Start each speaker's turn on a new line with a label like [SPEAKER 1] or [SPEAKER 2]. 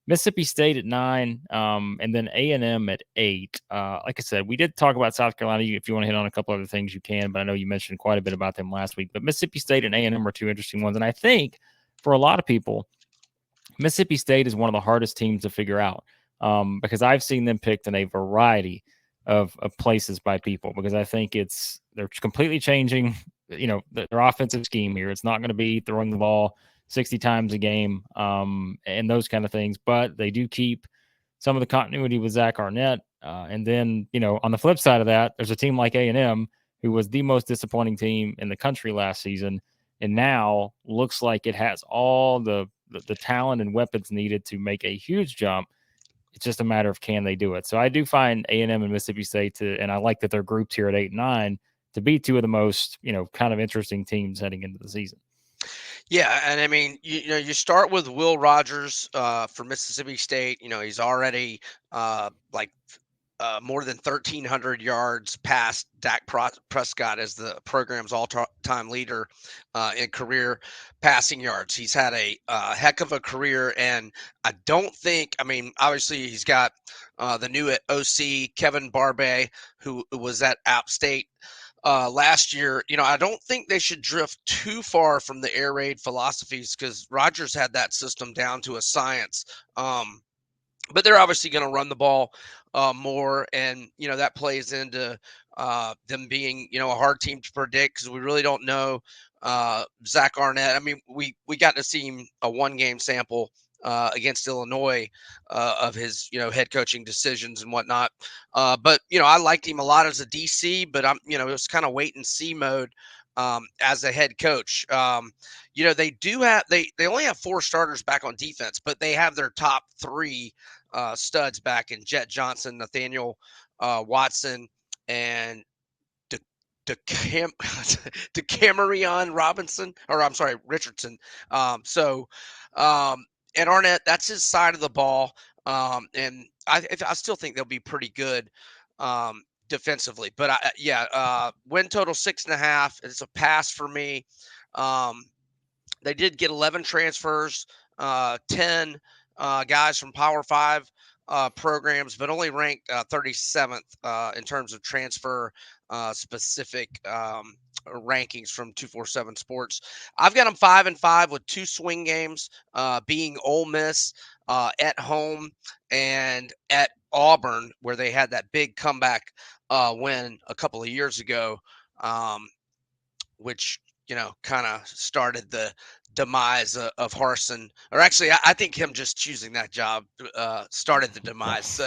[SPEAKER 1] Mississippi State at 9, and then A&M at 8. Like I said, we did talk about South Carolina. If you want to hit on a couple other things, you can, but I know you mentioned quite a bit about them last week. But Mississippi State and A&M are two interesting ones. And I think for a lot of people, Mississippi State is one of the hardest teams to figure out because I've seen them picked in a variety of places by people because I think they're completely changing, their offensive scheme here. It's not going to be throwing the ball 60 times a game and those kind of things, but they do keep some of the continuity with Zach Arnett. And then, on the flip side of that, there's a team like A&M who was the most disappointing team in the country last season and now looks like it has all the talent and weapons needed to make a huge jump. It's just a matter of can they do it. So I do find A&M and Mississippi State and I like that they're grouped here at 8 and 9 to be two of the most, kind of interesting teams heading into the season.
[SPEAKER 2] Yeah, and I mean, you start with Will Rogers for Mississippi State. He's already more than 1,300 yards past Dak Prescott as the program's all-time leader in career passing yards. He's had a heck of a career, and I don't think, obviously he's got the new OC, Kevin Barbay, who was at App State last year. I don't think they should drift too far from the air raid philosophies because Rodgers had that system down to a science. But they're obviously going to run the ball more, and that plays into them being a hard team to predict because we really don't know Zach Arnett. We got to see him a one-game sample against Illinois of his head coaching decisions and whatnot. But I liked him a lot as a DC, but it was kind of wait and see mode as a head coach. They only have 4 starters back on defense, but they have their top 3 studs back in Jet Johnson, Nathaniel Watson, and DeCamerion Robinson, or I'm sorry, Richardson. And Arnett, that's his side of the ball. And I still think they'll be pretty good defensively. But win total 6.5. It's a pass for me. They did get 11 transfers, 10 guys from Power 5 programs, but only ranked 37th in terms of transfer specific rankings from 247 Sports. I've got them 5-5 with 2 swing games, being Ole Miss at home and at Auburn, where they had that big comeback win a couple of years ago, which kind of started the demise of Harsin. Or actually, I think him just choosing that job started the demise.